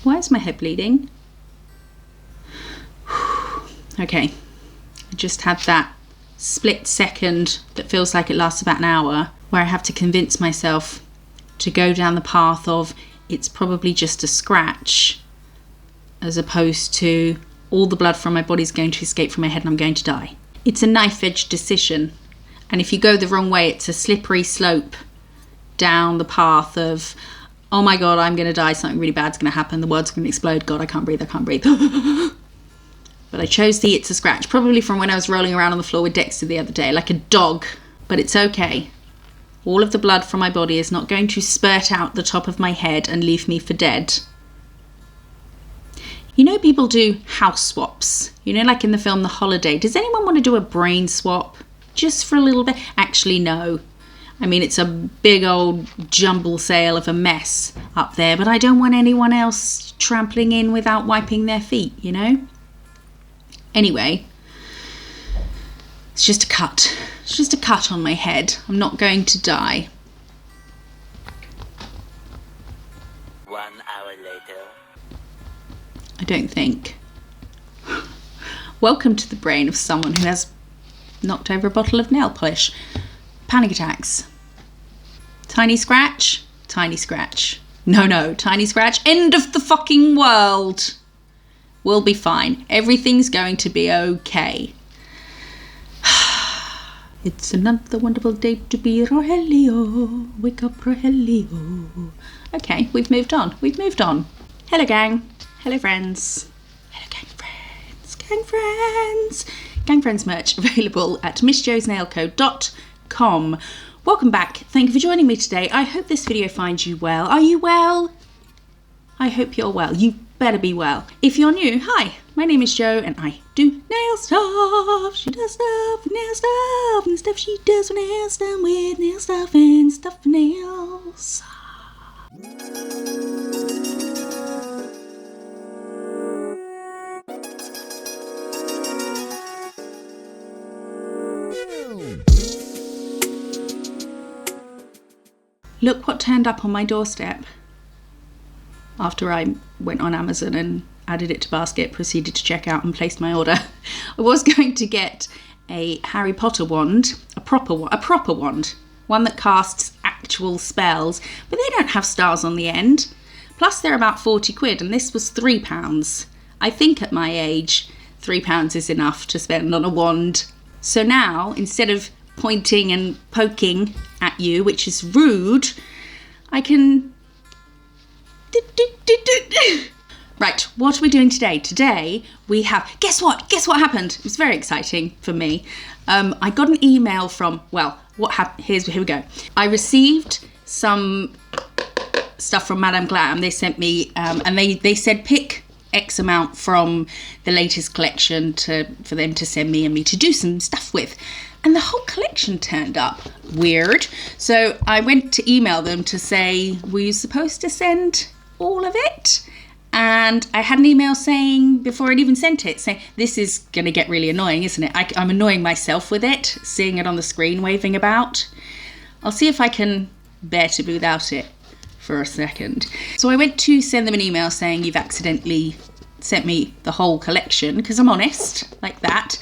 Why is my head bleeding? Okay, I just had that split second that feels like it lasts about an hour where I have to convince myself to go down the path of it's probably just a scratch, as opposed to all the blood from my body is going to escape from my head and I'm going to die. It's a knife-edge decision, and if you go the wrong way, it's a slippery slope down the path of, oh my god, I'm going to die, something really bad's going to happen, the world's going to explode, god, I can't breathe. But I chose the it's a scratch, probably from when I was rolling around on the floor with Dexter the other day, like a dog. But it's okay. All of the blood from my body is not going to spurt out the top of my head and leave me for dead. You know, people do house swaps. You know, like in the film The Holiday. Does anyone want to do a brain swap? Just for a little bit? Actually, no. I mean, it's a big old jumble sale of a mess up there, but I don't want anyone else trampling in without wiping their feet, you know? Anyway, it's just a cut. It's just a cut on my head. I'm not going to die. 1 hour later. I don't think. Welcome to the brain of someone who has knocked over a bottle of nail polish. Panic attacks. Tiny scratch. Tiny scratch. No, tiny scratch. End of the fucking world. We'll be fine. Everything's going to be okay. It's another wonderful day to be Rogelio. Wake up, Rogelio. Okay, we've moved on. Hello, gang. Hello, friends. Hello, gang friends. Gang friends. Gang friends merch available at missjoesnailco.com. Welcome back. Thank you for joining me today. I hope this video finds you well. Are you well? I hope you're well. You better be well. If you're new, hi, my name is Jo and I do nail stuff. She does stuff with nail stuff and stuff she does with nail stuff with nail stuff and stuff for nails. Look what turned up on my doorstep. After I went on Amazon and added it to basket, proceeded to check out and placed my order. I was going to get a Harry Potter wand, a proper wand, one that casts actual spells, but they don't have stars on the end. Plus they're about 40 quid and this was £3. I think at my age, £3 is enough to spend on a wand. So now, instead of pointing and poking at you, which is rude, I can... Right, what are we doing today? Today we have... Guess what happened? It was very exciting for me. I got an email from... Well, what happened? Here we go. I received some stuff from Madame Glam. They sent me... and they said pick X amount from the latest collection for them to send me and me to do some stuff with. And the whole collection turned up. Weird. So I went to email them to say, were you supposed to send all of it? And I had an email saying, before I'd even sent it, saying, this is going to get really annoying, isn't it? I'm annoying myself with it, seeing it on the screen waving about. I'll see if I can bear to be without it for a second. So I went to send them an email saying, you've accidentally sent me the whole collection, because I'm honest, like that.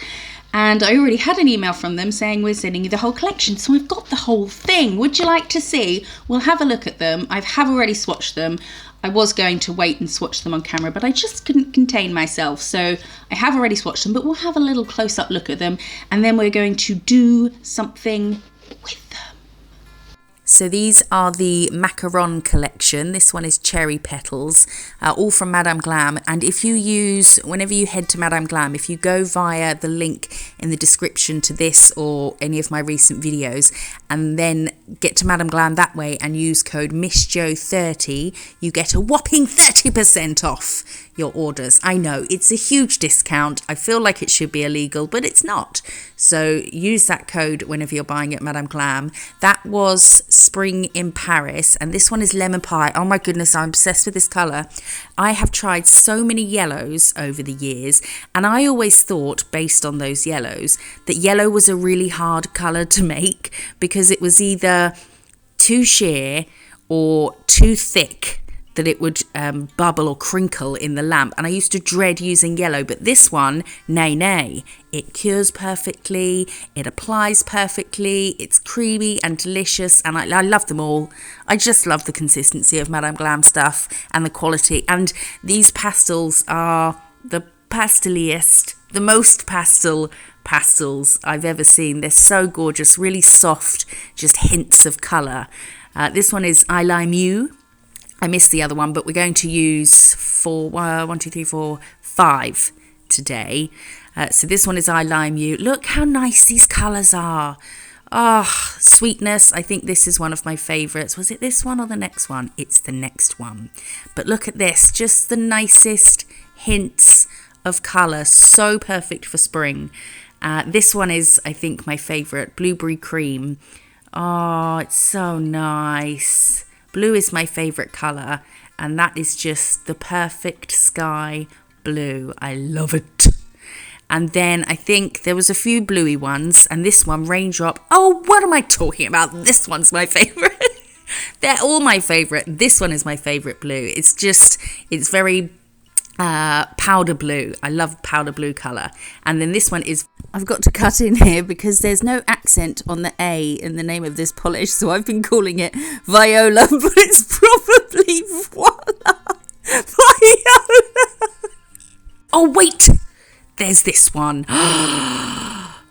And I already had an email from them saying we're sending you the whole collection. So I've got the whole thing. Would you like to see? We'll have a look at them. I have already swatched them. I was going to wait and swatch them on camera, but I just couldn't contain myself. So I have already swatched them, but we'll have a little close-up look at them. And then we're going to do something with them. So these are the Macaron collection. This one is Cherry Petals, all from Madame Glam. And if you use, whenever you head to Madame Glam, if you go via the link in the description to this or any of my recent videos, and then get to Madame Glam that way and use code MissJo30, you get a whopping 30% off your orders. I know, it's a huge discount. I feel like it should be illegal, but it's not. So use that code whenever you're buying at Madame Glam. That was Spring in Paris, and this one is Lemon Pie. Oh my goodness, I'm obsessed with this colour. I have tried so many yellows over the years, and I always thought, based on those yellows, that yellow was a really hard colour to make because it was either too sheer or too thick that it would bubble or crinkle in the lamp, and I used to dread using yellow, but this one, nay, it cures perfectly, it applies perfectly, it's creamy and delicious, and I love them all. I just love the consistency of Madame Glam stuff and the quality, and these pastels are the pasteliest, the most pastels I've ever seen. They're so gorgeous, really soft, just hints of colour. This one is I Lime You. I missed the other one, but we're going to use 5 today. So this one is I Lime You. Look how nice these colours are. Ah, sweetness. I think this is one of my favourites. Was it this one or the next one? It's the next one. But look at this. Just the nicest hints of colour. So perfect for spring. This one is, I think, my favourite. Blueberry Cream. Oh, it's so nice. Blue is my favourite colour, and that is just the perfect sky blue. I love it. And then I think there was a few bluey ones, and this one, Raindrop. Oh, what am I talking about? This one's my favourite. They're all my favourite. This one is my favourite blue. It's very powder blue. I love powder blue colour. And then this one is, I've got to cut in here because there's no accent on the A in the name of this polish, so I've been calling it Viola, but it's probably Viola. Oh wait, there's this one.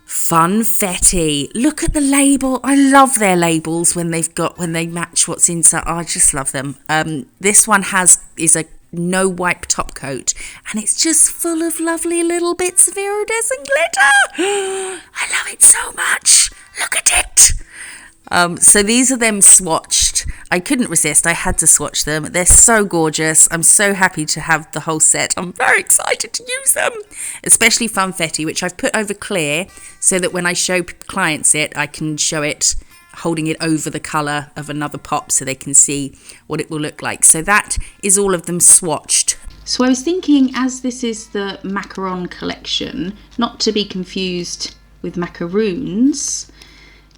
Funfetti. Look at the label. I love their labels when they match what's inside. Oh, I just love them. This one is a no wipe top coat, and it's just full of lovely little bits of iridescent glitter. I love it so much. Look at it. So these are them swatched. I couldn't resist. I had to swatch them. They're so gorgeous. I'm so happy to have the whole set. I'm very excited to use them, especially Funfetti, which I've put over clear so that when I show clients it, I can show it holding it over the colour of another pop so they can see what it will look like. So that is all of them swatched. So I was thinking, as this is the Macaron collection, not to be confused with macaroons,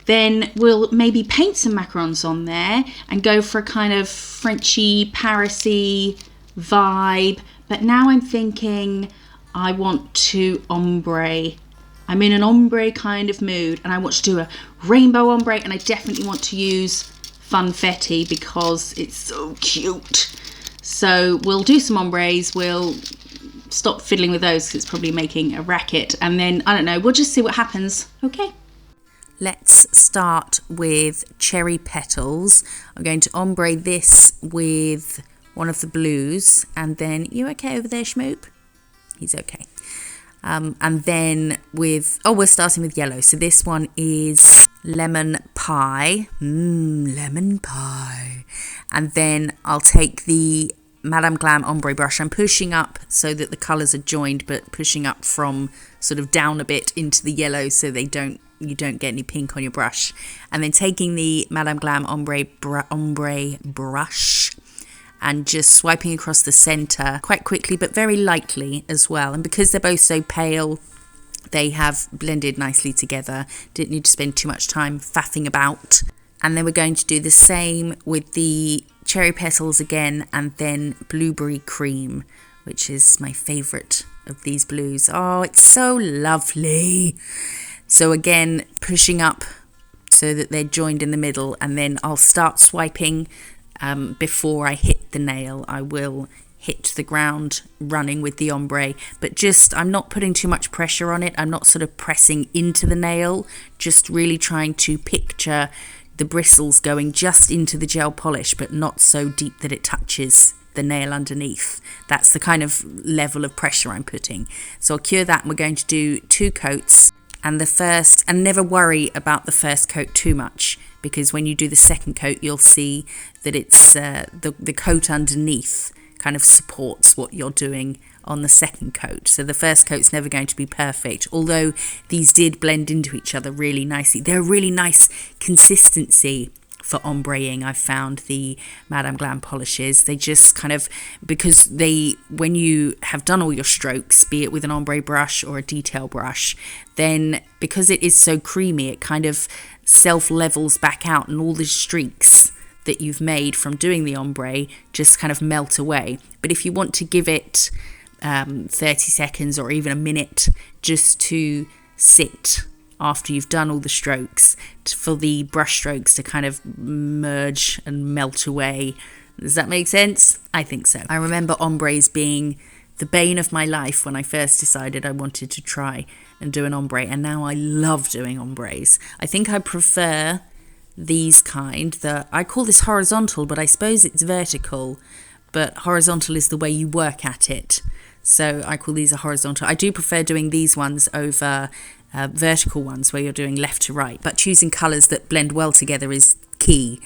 then we'll maybe paint some macarons on there and go for a kind of Frenchy, Parisy vibe. But now I'm thinking I want to ombre. I'm in an ombre kind of mood, and I want to do a rainbow ombre, and I definitely want to use Funfetti because it's so cute. So we'll do some ombres. We'll stop fiddling with those because it's probably making a racket, and then, I don't know, we'll just see what happens. Okay. Let's start with Cherry Petals. I'm going to ombre this with one of the blues, and then, you okay over there, Schmoop? He's okay. And then we're starting with yellow. So this one is Lemon Pie. Lemon pie. And then I'll take the Madame Glam ombre brush. I'm pushing up so that the colours are joined, but pushing up from sort of down a bit into the yellow so you don't get any pink on your brush. And then taking the Madame Glam ombre brush and just swiping across the centre quite quickly, but very lightly as well. And because they're both so pale, they have blended nicely together. Didn't need to spend too much time faffing about. And then we're going to do the same with the Cherry Petals again, and then Blueberry Cream, which is my favourite of these blues. Oh, it's so lovely. So again, pushing up so that they're joined in the middle, and then I'll start swiping before I hit the nail. I will hit the ground running with the ombre, but I'm not putting too much pressure on it. I'm not sort of pressing into the nail, just really trying to picture the bristles going just into the gel polish, but not so deep that it touches the nail underneath. That's the kind of level of pressure I'm putting. So I'll cure that, and we're going to do 2 coats. And never worry about the first coat too much, because when you do the second coat, you'll see that it's the coat underneath kind of supports what you're doing on the second coat. So the first coat's never going to be perfect, although these did blend into each other really nicely. They're a really nice consistency for ombreing. I've found the Madame Glam polishes, they just kind of, because when you have done all your strokes, be it with an ombre brush or a detail brush, then because it is so creamy, it kind of self levels back out, and all the streaks that you've made from doing the ombre just kind of melt away. But if you want to give it 30 seconds or even a minute just to sit after you've done all the strokes, for the brush strokes to kind of merge and melt away. Does that make sense? I think so. I remember ombres being the bane of my life when I first decided I wanted to try and do an ombre, and now I love doing ombres. I think I prefer these kind. I call this horizontal, but I suppose it's vertical, but horizontal is the way you work at it. So I call these a horizontal. I do prefer doing these ones over vertical ones where you're doing left to right, but choosing colours that blend well together is key.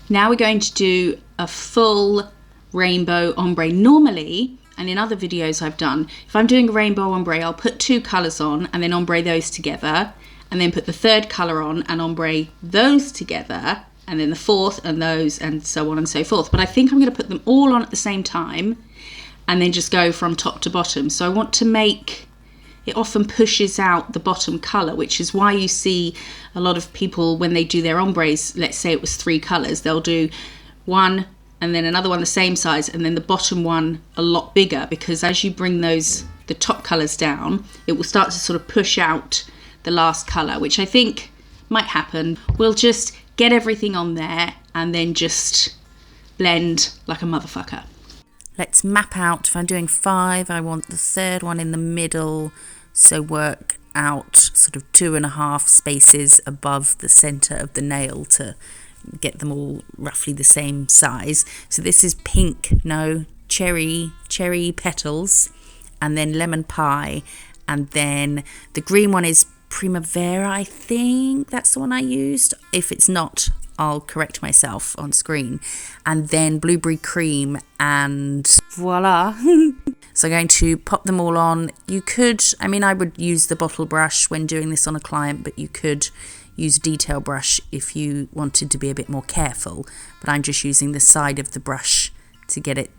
Now we're going to do a full rainbow ombre. Normally, and in other videos I've done, if I'm doing a rainbow ombre, I'll put 2 colours on and then ombre those together, and then put the 3rd colour on and ombre those together, and then the 4th and those, and so on and so forth. But I think I'm going to put them all on at the same time and then just go from top to bottom. So I want to make it often pushes out the bottom colour, which is why you see a lot of people when they do their ombres, let's say it was 3 colours, they'll do one and then another one the same size and then the bottom one a lot bigger, because as you bring the top colours down, it will start to sort of push out the last colour, which I think might happen. We'll just get everything on there and then just blend like a motherfucker. Let's map out. If I'm doing 5, I want the 3rd one in the middle, so work out sort of 2.5 spaces above the centre of the nail to get them all roughly the same size. So this is pink, no, cherry petals, and then lemon pie, and then the green one is Primavera, I think that's the one I used. If it's not, I'll correct myself on screen. And then blueberry cream, and voila. So I'm going to pop them all on. You could, I would use the bottle brush when doing this on a client, but you could use a detail brush if you wanted to be a bit more careful. But I'm just using the side of the brush to get it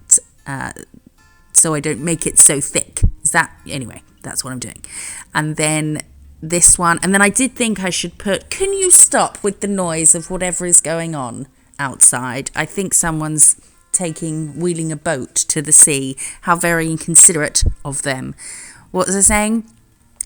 so I don't make it so thick. Anyway, that's what I'm doing. And then this one, and then I did think I should put, can you stop with the noise of whatever is going on outside? I think someone's wheeling a boat to the sea. How very inconsiderate of them. What was I saying?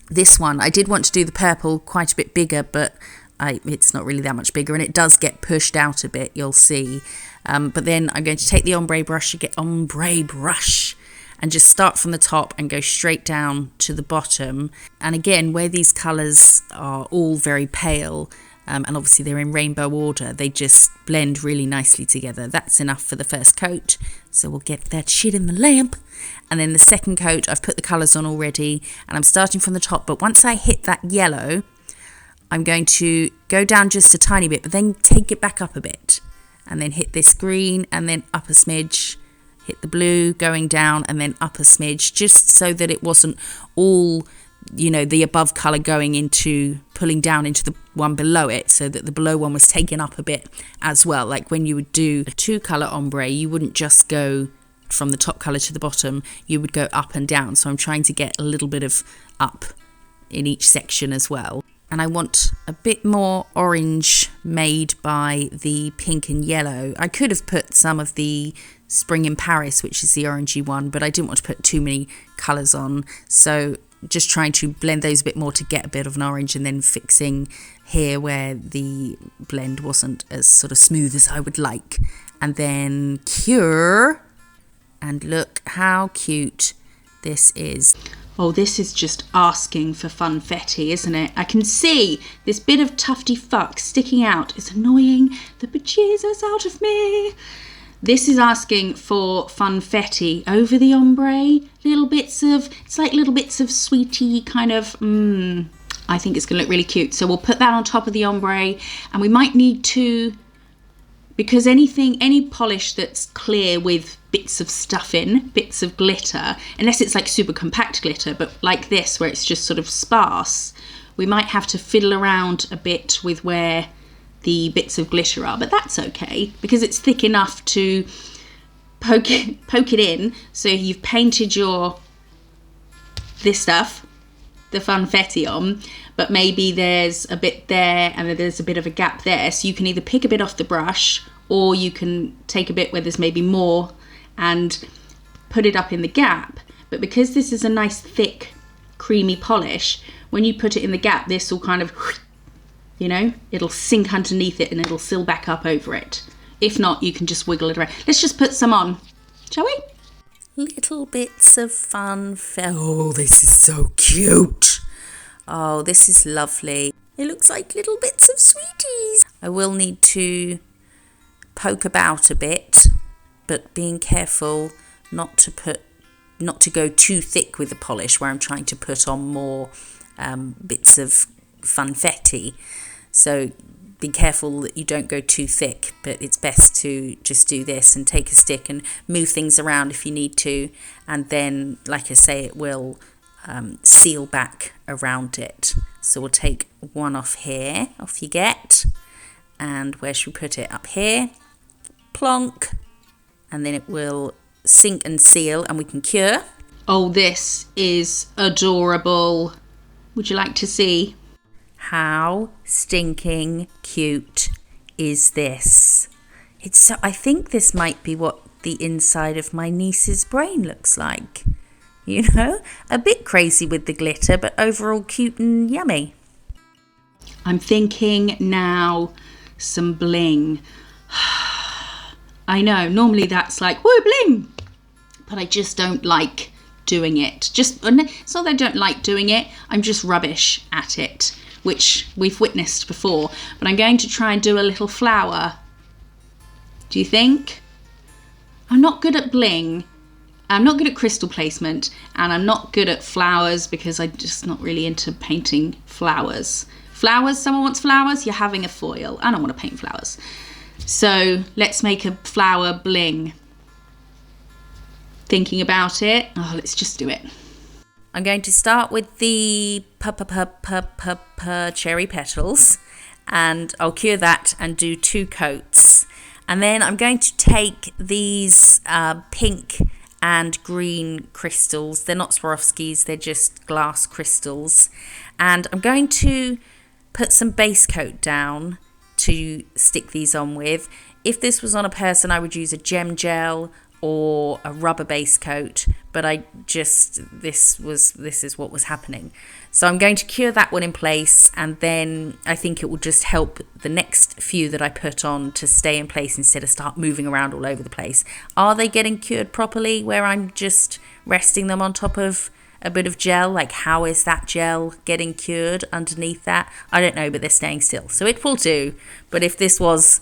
This one, I did want to do the purple quite a bit bigger, but it's not really that much bigger, and it does get pushed out a bit, you'll see. But then I'm going to take the ombre brush, and just start from the top and go straight down to the bottom. And again, where these colours are all very pale, and obviously they're in rainbow order, they just blend really nicely together. That's enough for the first coat, so we'll get that shit in the lamp. And then the second coat, I've put the colours on already, and I'm starting from the top, but once I hit that yellow, I'm going to go down just a tiny bit, but then take it back up a bit, and then hit this green, and then up a smidge, hit the blue, going down, and then up a smidge, just so that it wasn't all, the above colour pulling down into the one below it, so that the below one was taken up a bit as well. Like when you would do a 2-colour ombre, you wouldn't just go from the top colour to the bottom, you would go up and down. So I'm trying to get a little bit of up in each section as well. And I want a bit more orange made by the pink and yellow. I could have put some of the Spring in Paris, which is the orangey one, but I didn't want to put too many colours on. So just trying to blend those a bit more to get a bit of an orange, and then fixing here where the blend wasn't as sort of smooth as I would like. And then cure. And look how cute this is. Oh, this is just asking for funfetti, isn't it? I can see this bit of tufty fuck sticking out. It's annoying the bejesus out of me. This is asking for funfetti over the ombre. It's like little bits of sweetie kind of, I think it's going to look really cute. So we'll put that on top of the ombre, and we might need to, because any polish that's clear with bits of stuff in, bits of glitter, unless it's like super compact glitter, but like this where it's just sort of sparse, we might have to fiddle around a bit with where the bits of glitter are, but that's okay because it's thick enough to poke it in. So you've painted this stuff, the funfetti on, but maybe there's a bit there and there's a bit of a gap there, so you can either pick a bit off the brush or you can take a bit where there's maybe more and put it up in the gap. But because this is a nice thick creamy polish, when you put it in the gap, this will kind of, you know, it'll sink underneath it and it'll seal back up over it. If not, you can just wiggle it around. Let's just put some on, shall we? Little bits of Funfetti. Oh, this is so cute. Oh, this is lovely. It looks like little bits of sweeties. I will need to poke about a bit, but being careful not to go too thick with the polish where I'm trying to put on more bits of Funfetti. So be careful that you don't go too thick, but it's best to just do this and take a stick and move things around if you need to, and then, like I say, it will seal back around it. So we'll take one off here, off you get, and where should we put it? Up here, plonk, and then it will sink and seal and we can cure. Oh, this is adorable. Would you like to see? How stinking cute is this? It's so, I think this might be what the inside of my niece's brain looks like. You know, a bit crazy with the glitter, but overall cute and yummy. I'm thinking now some bling. I know, normally that's like, woo, bling! But I just don't like doing it. It's not that I don't like doing it, I'm just rubbish at it, which we've witnessed before. But I'm going to try and do a little flower. Do you think? I'm not good at bling. I'm not good at crystal placement, and I'm not good at flowers because I'm just not really into painting flowers. Flowers, someone wants flowers, you're having a foil. I don't want to paint flowers. So let's make a flower bling. Thinking about it. Oh, let's just do it. I'm going to start with the cherry petals, and I'll cure that and do 2 coats. And then I'm going to take these pink and green crystals. They're not Swarovskis, they're just glass crystals. And I'm going to put some base coat down to stick these on with. If this was on a person, I would use a gem gel or a rubber base coat, but this is what was happening. So I'm going to cure that one in place, and then I think it will just help the next few that I put on to stay in place instead of start moving around all over the place. Are they getting cured properly where I'm just resting them on top of a bit of gel? Like, how is that gel getting cured underneath that? I don't know, but they're staying still. So it will do. But if this was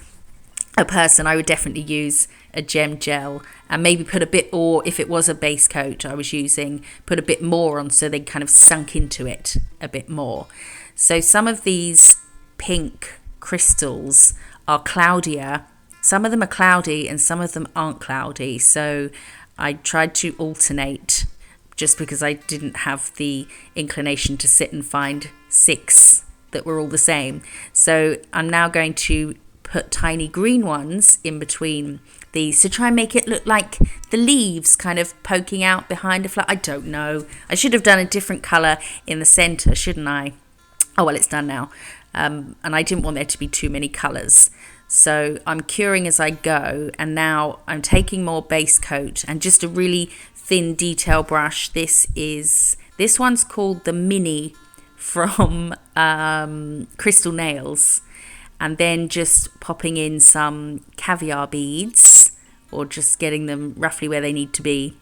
a person, I would definitely use a gem gel and maybe put a bit, or if it was a base coat I was using, put a bit more on so they kind of sunk into it a bit more. So some of these pink crystals are cloudier. Some of them are cloudy and some of them aren't cloudy. So I tried to alternate just because I didn't have the inclination to sit and find 6 that were all the same. So I'm now going to put tiny green ones in between these to try and make it look like the leaves kind of poking out behind a flower. I don't know. I should have done a different colour in the centre, shouldn't I? Oh, well, it's done now. And I didn't want there to be too many colours. So I'm curing as I go, and now I'm taking more base coat and just a really thin detail brush. This one's called the Mini from Crystal Nails. And then just popping in some caviar beads, or just getting them roughly where they need to be.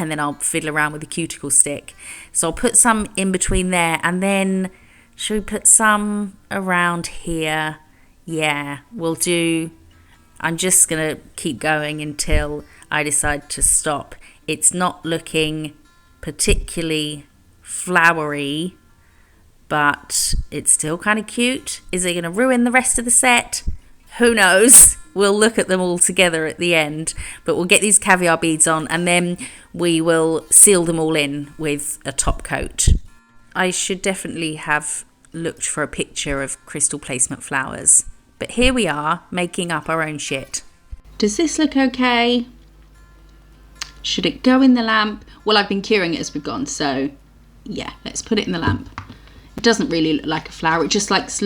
And then I'll fiddle around with the cuticle stick. So I'll put some in between there, and then should we put some around here? Yeah, we'll do. I'm just going to keep going until I decide to stop. It's not looking particularly flowery, but it's still kind of cute. Is it going to ruin the rest of the set? Who knows? We'll look at them all together at the end, but we'll get these caviar beads on, and then we will seal them all in with a top coat. I should definitely have looked for a picture of crystal placement flowers, but here we are making up our own shit. Does this look okay? Should it go in the lamp? Well, I've been curing it as we've gone, so yeah, let's put it in the lamp. It doesn't really look like a flower. It just just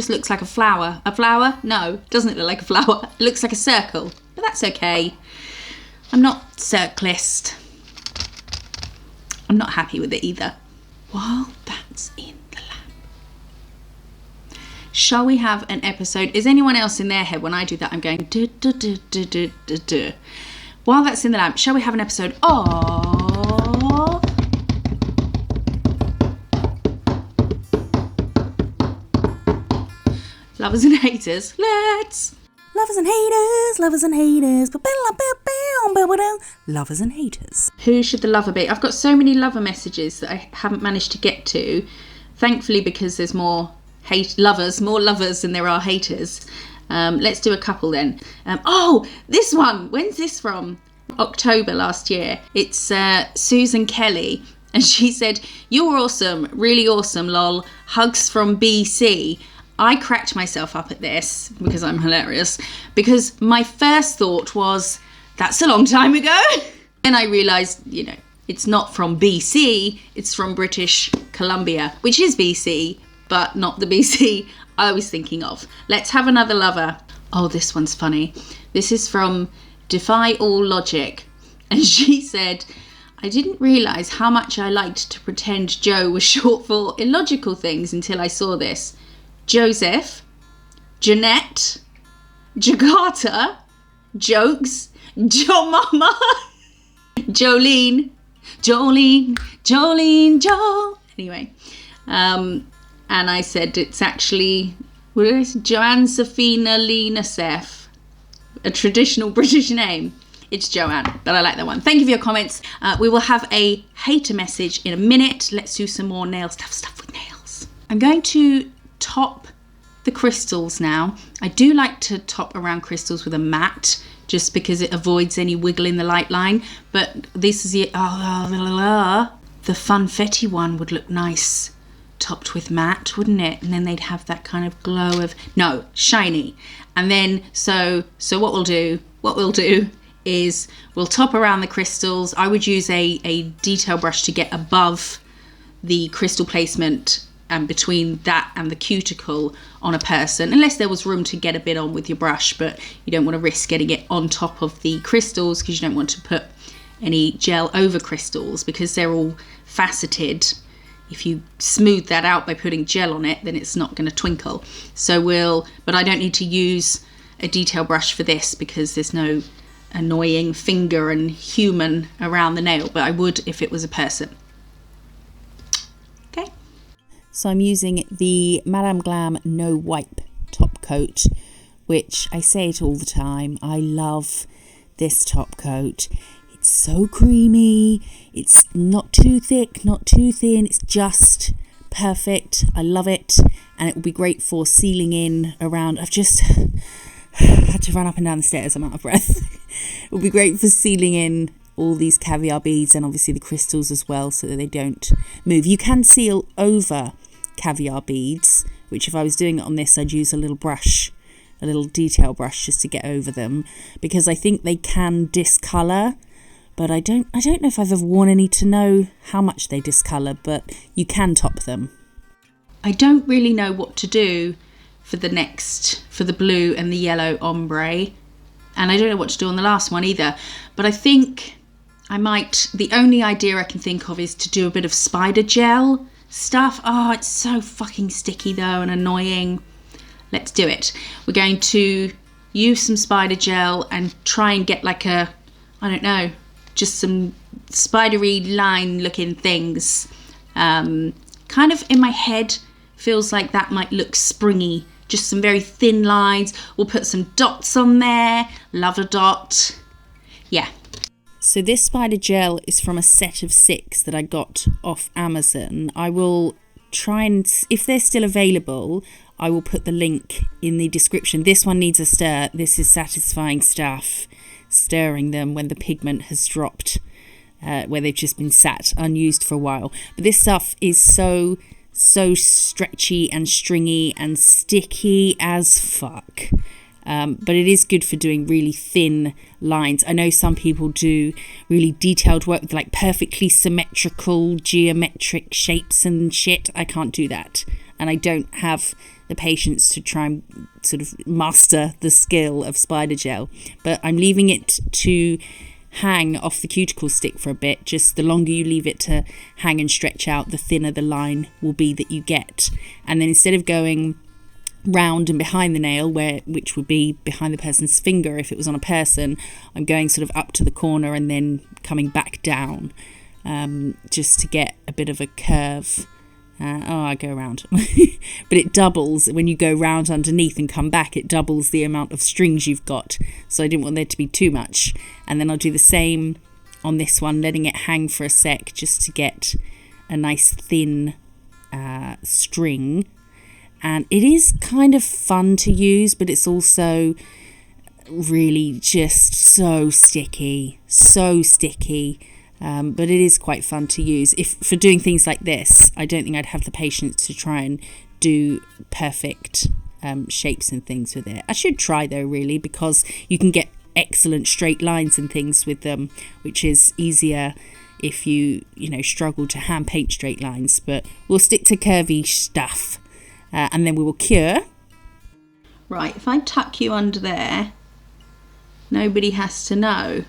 looks like a flower. A flower? No, it doesn't look like a flower. It looks like a circle, but that's okay. I'm not circlist. I'm not happy with it either. While that's in the lamp, shall we have an episode? Is anyone else in their head when I do that? I'm going do do do do do do do. While that's in the lamp, shall we have an episode of Lovers and Haters? Let's Lovers and haters, lovers and haters, lovers and haters. Who should the lover be? I've got so many lover messages that I haven't managed to get to. Thankfully, because there's more lovers than there are haters. Let's do a couple then. This one. When's this from? October last year. It's Susan Kelly. And she said, "You're awesome. Really awesome, lol. Hugs from BC." I cracked myself up at this because I'm hilarious. Because my first thought was, that's a long time ago. Then I realised, it's not from BC, it's from British Columbia, which is BC, but not the BC I was thinking of. Let's have another lover. Oh, this one's funny. This is from Defy All Logic. And she said, "I didn't realise how much I liked to pretend Joe was short for illogical things until I saw this. Joseph, Jeanette, Jakarta, Jokes, Jo Mama, Jolene. Anyway, and I said it's actually Joanne Safina Lena Sef, a traditional British name. It's Joanne, but I like that one. Thank you for your comments. We will have a hater message in a minute. Let's do some more nail stuff with nails. I'm going to top the crystals now. I do like to top around crystals with a matte just because it avoids any wiggle in the light line, but this is the Funfetti one would look nice topped with matte, wouldn't it? And then they'd have that kind of glow of shiny. And then so what we'll do is we'll top around the crystals. I would use a detail brush to get above the crystal placement and between that and the cuticle on a person, unless there was room to get a bit on with your brush, but you don't want to risk getting it on top of the crystals because you don't want to put any gel over crystals because they're all faceted. If you smooth that out by putting gel on it, then it's not going to twinkle. But I don't need to use a detail brush for this because there's no annoying finger and human around the nail, but I would if it was a person. Okay. So I'm using the Madame Glam No Wipe top coat, which I say it all the time. I love this top coat. It's so creamy. It's not too thick, not too thin. It's just perfect. I love it. And it will be great for sealing in around. I've just had to run up and down the stairs. I'm out of breath. It will be great for sealing in all these caviar beads and obviously the crystals as well so that they don't move. You can seal over caviar beads, which if I was doing it on this, I'd use a little brush, a little detail brush just to get over them, because I think they can discolour, but I don't know if I've ever worn any to know how much they discolour, but you can top them. I don't really know what to do for the blue and the yellow ombre, and I don't know what to do on the last one either, but I think the only idea I can think of is to do a bit of spider gel stuff. Oh, it's so fucking sticky though and annoying. Let's do it. We're going to use some spider gel and try and get just some spidery line looking things. Kind of in my head feels like that might look springy. Just some very thin lines. We'll put some dots on there. Love a dot. Yeah. So this spider gel is from a set of 6 that I got off Amazon. I will try and, if they're still available, I will put the link in the description. This one needs a stir. This is satisfying stuff. Stirring them when the pigment has dropped, where they've just been sat unused for a while. But this stuff is so stretchy and stringy and sticky as fuck. but it is good for doing really thin lines. I know some people do really detailed work with like perfectly symmetrical geometric shapes and shit. I can't do that, and I don't have the patience to try and sort of master the skill of spider gel. But I'm leaving it to hang off the cuticle stick for a bit. Just the longer you leave it to hang and stretch out, the thinner the line will be that you get. And then instead of going round and behind the nail, which would be behind the person's finger if it was on a person, I'm going sort of up to the corner and then coming back down, just to get a bit of a curve. I go around. But it doubles when you go round underneath and come back. It doubles the amount of strings you've got, so I didn't want there to be too much. And then I'll do the same on this one, letting it hang for a sec just to get a nice thin string. And it is kind of fun to use, but it's also really just so sticky. But it is quite fun to use. If for doing things like this, I don't think I'd have the patience to try and do perfect shapes and things with it. I should try though, really, because you can get excellent straight lines and things with them, which is easier if you struggle to hand paint straight lines. But we'll stick to curvy stuff, and then we will cure. Right, if I tuck you under there, nobody has to know.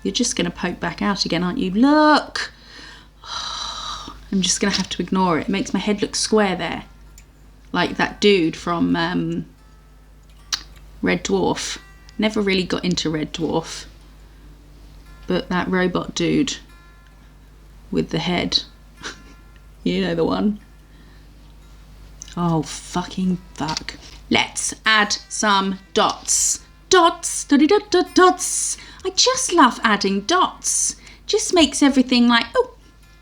You're just going to poke back out again, aren't you? Look! I'm just going to have to ignore it. It makes my head look square there. Like that dude from Red Dwarf. Never really got into Red Dwarf. But that robot dude with the head. You know the one. Oh, fucking fuck. Let's add some dots. Dots! Dots! I just love adding dots. Just makes everything like, oh,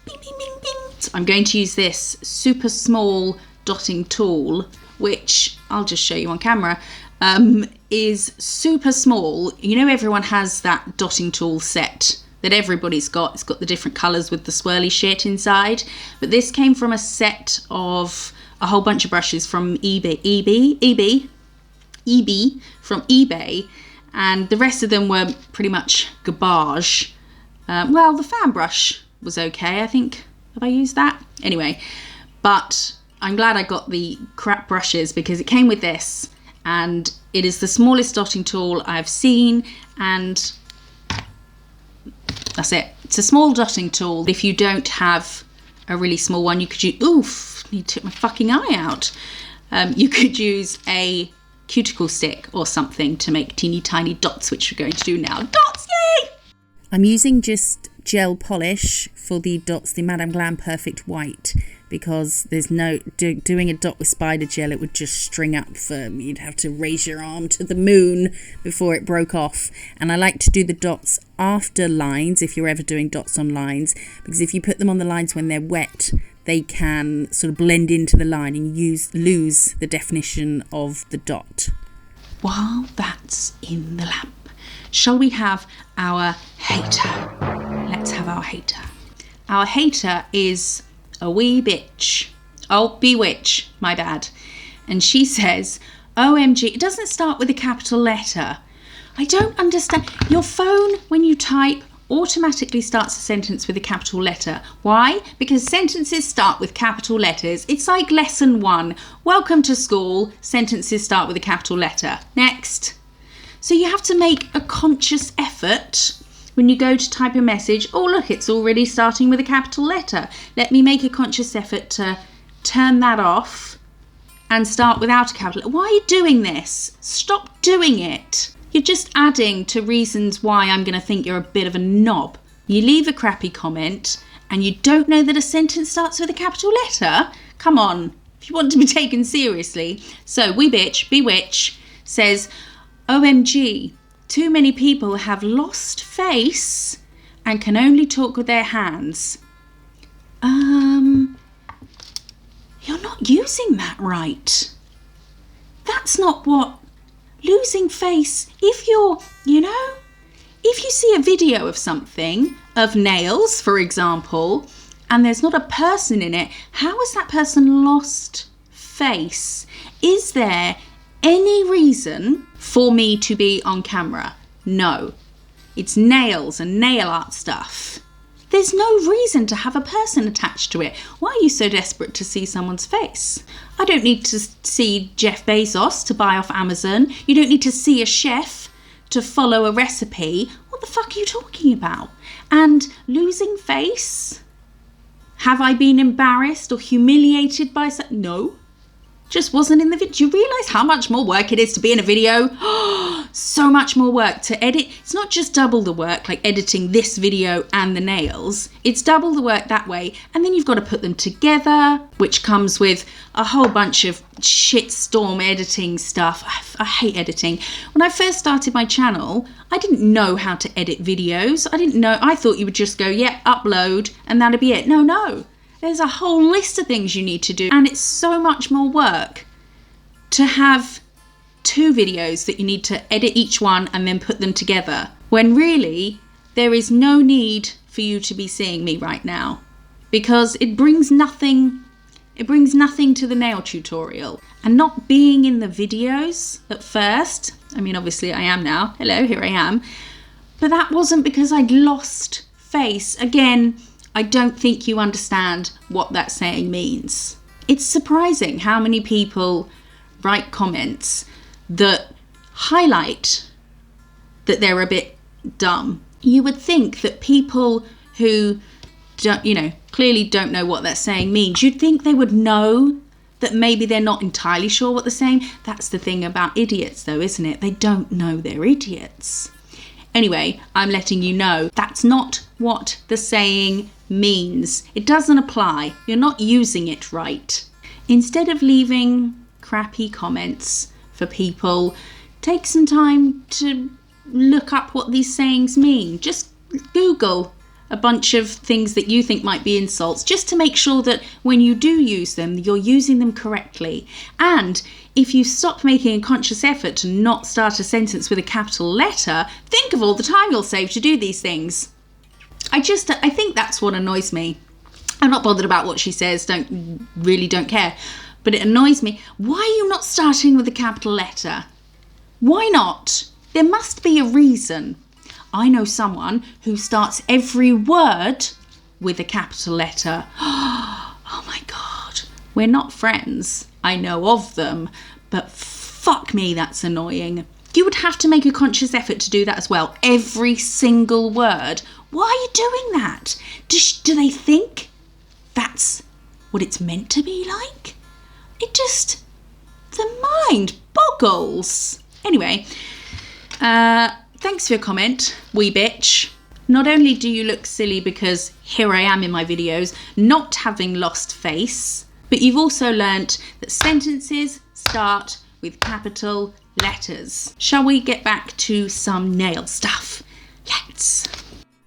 bing, bing, bing, bing. So I'm going to use this super small dotting tool, which I'll just show you on camera, is super small. You know, everyone has that dotting tool set that everybody's got. It's got the different colours with the swirly shit inside. But this came from a set of a whole bunch of brushes from eBay, from eBay. And the rest of them were pretty much garbage. Well, the fan brush was okay, I think. Have I used that? Anyway, but I'm glad I got the crap brushes because it came with this. And it is the smallest dotting tool I've seen. And that's it. It's a small dotting tool. If you don't have a really small one, you could use... Oof, need to take my fucking eye out. You could use a cuticle stick or something to make teeny tiny dots, which we're going to do now. Dots, yay! I'm using just gel polish for the dots, the Madame Glam Perfect White, because there's no doing a dot with spider gel, it would just string up you'd have to raise your arm to the moon before it broke off. And I like to do the dots after lines, if you're ever doing dots on lines, because if you put them on the lines when they're wet, they can sort of blend into the line and lose the definition of the dot. While that's in the lamp, shall we have our hater? Let's have our hater. Our hater is a wee bitch. Oh, bewitch, my bad. And she says, OMG, it doesn't start with a capital letter. I don't understand. Your phone, when you type, automatically starts a sentence with a capital letter. Why? Because sentences start with capital letters. It's like lesson 1. Welcome to school. Sentences start with a capital letter. Next. So you have to make a conscious effort when you go to type a message. Oh, look, it's already starting with a capital letter. Let me make a conscious effort to turn that off and start without a capital letter. Why are you doing this? Stop doing it. You're just adding to reasons why I'm going to think you're a bit of a knob. You leave a crappy comment and you don't know that a sentence starts with a capital letter? Come on, if you want to be taken seriously. So, wee bitch, bewitch, says, OMG, too many people have lost face and can only talk with their hands. You're not using that right. That's not what... Losing face, if you see a video of something, of nails, for example, and there's not a person in it, how has that person lost face? Is there any reason for me to be on camera. No. It's nails and nail art stuff. There's no reason to have a person attached to it. Why are you so desperate to see someone's face? I don't need to see Jeff Bezos to buy off Amazon. You don't need to see a chef to follow a recipe. What the fuck are you talking about? And losing face? Have I been embarrassed or humiliated by something? No. Just wasn't in the video. Do you realise how much more work it is to be in a video? So much more work to edit. It's not just double the work, like editing this video and the nails. It's double the work that way. And then you've got to put them together, which comes with a whole bunch of shitstorm editing stuff. I hate editing. When I first started my channel, I didn't know how to edit videos. I didn't know. I thought you would just go, yep, upload, and that'd be it. No. There's a whole list of things you need to do, and it's so much more work to have 2 videos that you need to edit each one and then put them together, when really there is no need for you to be seeing me right now, because it brings nothing to the nail tutorial. And not being in the videos at first, I mean obviously I am now, hello, here I am, but that wasn't because I'd lost face. Again, I don't think you understand what that saying means. It's surprising how many people write comments that highlight that they're a bit dumb. You would think that people who don't, clearly don't know what that saying means, you'd think they would know that maybe they're not entirely sure what they're saying. That's the thing about idiots though, isn't it? They don't know they're idiots. Anyway, I'm letting you know that's not what the saying means. It doesn't apply. You're not using it right. Instead of leaving crappy comments for people, take some time to look up what these sayings mean. Just Google a bunch of things that you think might be insults, just to make sure that when you do use them, you're using them correctly. And if you stop making a conscious effort to not start a sentence with a capital letter, think of all the time you'll save to do these things. I think that's what annoys me. I'm not bothered about what she says, don't care. But it annoys me. Why are you not starting with a capital letter? Why not? There must be a reason. I know someone who starts every word with a capital letter. Oh my God. We're not friends. I know of them, but fuck me, that's annoying. You would have to make a conscious effort to do that as well. Every single word. Why are you doing that? Do they think that's what it's meant to be like? The mind boggles. Anyway, thanks for your comment, wee bitch. Not only do you look silly because here I am in my videos, not having lost face, but you've also learnt that sentences start with capital letters. Shall we get back to some nail stuff? Let's.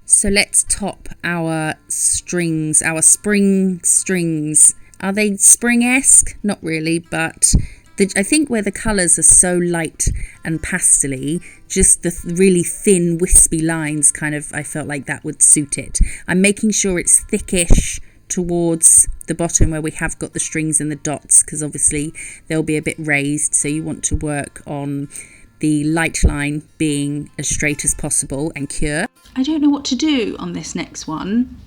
So let's top our strings, our spring strings. Are they spring-esque? Not really, but I think where the colours are so light and pastel-y, just the really thin, wispy lines I felt like that would suit it. I'm making sure it's thickish towards the bottom where we have got the strings and the dots, because obviously they'll be a bit raised, so you want to work on the light line being as straight as possible and cure. I don't know what to do on this next one.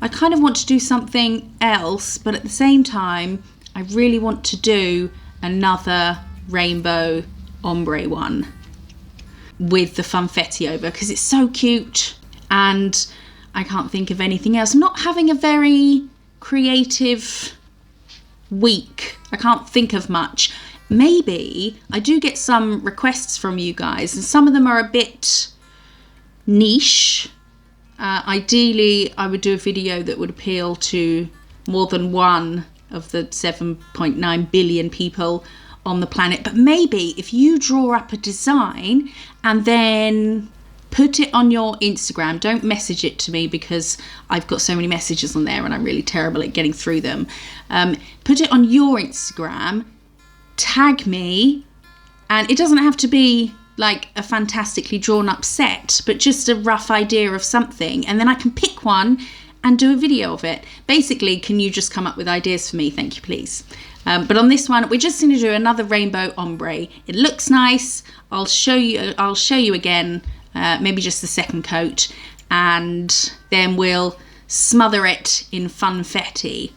I kind of want to do something else, but at the same time, I really want to do another rainbow ombre one with the funfetti over, because it's so cute and I can't think of anything else. I'm not having a very creative week. I can't think of much. Maybe I do get some requests from you guys, and some of them are a bit niche. Ideally, I would do a video that would appeal to more than one of the 7.9 billion people on the planet. But maybe if you draw up a design and then put it on your Instagram, don't message it to me because I've got so many messages on there and I'm really terrible at getting through them. Put it on your Instagram, tag me, and it doesn't have to be like a fantastically drawn up set, but just a rough idea of something, and then I can pick one and do a video of it. Basically, can you just come up with ideas for me? Thank you, please. But on this one, we're just going to do another rainbow ombre. It looks nice. I'll show you again, maybe just the second coat, and then we'll smother it in Funfetti.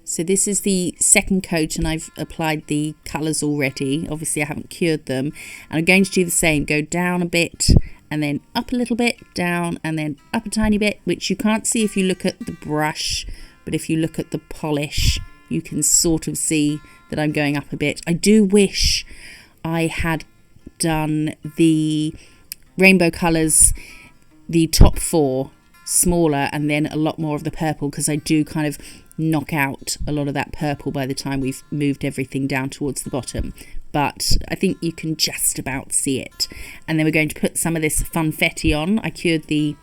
So this is the second coat, and I've applied the colours already. Obviously I haven't cured them, and I'm going to do the same. Go down a bit and then up a little bit, down and then up a tiny bit, which you can't see if you look at the brush, but if you look at the polish you can sort of see that I'm going up a bit. I do wish I had done the rainbow colours, the top 4 smaller, and then a lot more of the purple, because I do kind of knock out a lot of that purple by the time we've moved everything down towards the bottom. But I think you can just about see it. And then we're going to put some of this Funfetti on. I cured the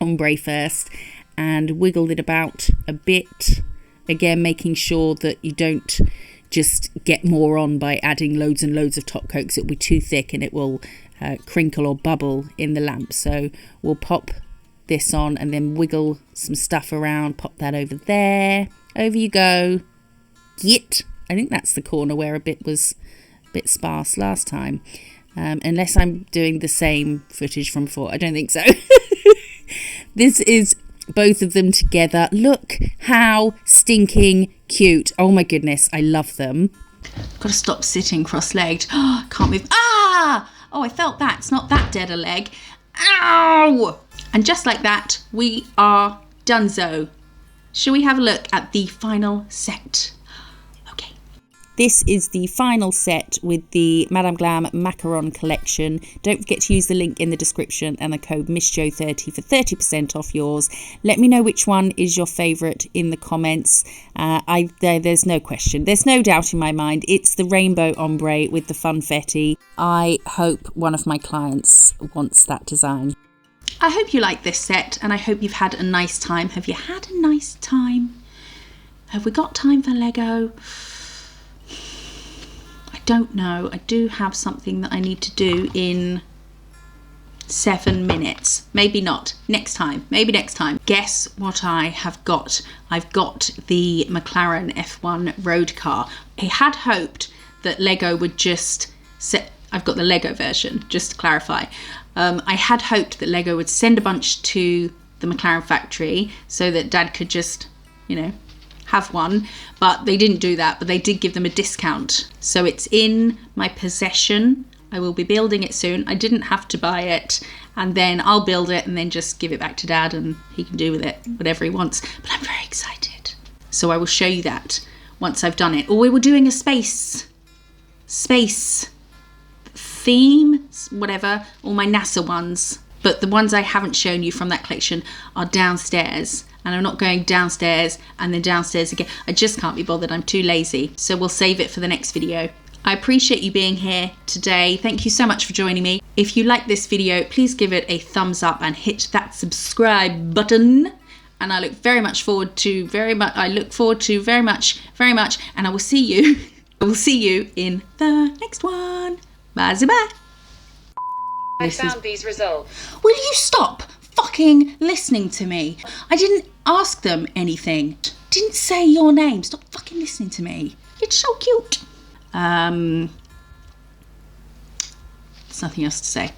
Ombre first and wiggled it about a bit, again making sure that you don't just get more on by adding loads and loads of top coat, because it'll be too thick and it will crinkle or bubble in the lamp. So we'll pop this on and then wiggle some stuff around, pop that over there, over you go. Git. I think that's the corner where a bit was a bit sparse last time, unless I'm doing the same footage from before. I don't think so. This is both of them together. Look how stinking cute. Oh my goodness, I love them. Got to stop sitting cross-legged. Oh, can't move. Ah! Oh, I felt that. It's not that dead a leg. Ow! And just like that, we are donezo. Shall we have a look at the final set? Okay. This is the final set with the Madame Glam Macaron collection. Don't forget to use the link in the description and the code MISSJO30 for 30% off yours. Let me know which one is your favourite in the comments. There's no question. There's no doubt in my mind. It's the rainbow ombre with the Funfetti. I hope one of my clients wants that design. I hope you like this set, and I hope you've had a nice time. Have you had a nice time? Have we got time for Lego? I don't know. I do have something that I need to do in 7 minutes. Maybe not. Next time. Maybe next time. Guess what I have got? I've got the McLaren F1 road car. I had hoped that Lego would just set... I've got the Lego version, just to clarify. I had hoped that Lego would send a bunch to the McLaren factory so that Dad could just, have one. But they didn't do that, but they did give them a discount. So it's in my possession. I will be building it soon. I didn't have to buy it. And then I'll build it and then just give it back to Dad and he can do with it whatever he wants. But I'm very excited. So I will show you that once I've done it. Or we were doing a space theme, whatever, all my NASA ones, but the ones I haven't shown you from that collection are downstairs, and I'm not going downstairs and then downstairs again. I just can't be bothered. I'm too lazy. So we'll save it for the next video. I appreciate you being here today. Thank you so much for joining me. If you like this video, please give it a thumbs up and hit that subscribe button. And I look forward to very much, and I will see you. I will see you in the next one. Bye. I found these results. Will you stop fucking listening to me? I didn't ask them anything. Didn't say your name. Stop fucking listening to me. You're so cute. There's nothing else to say.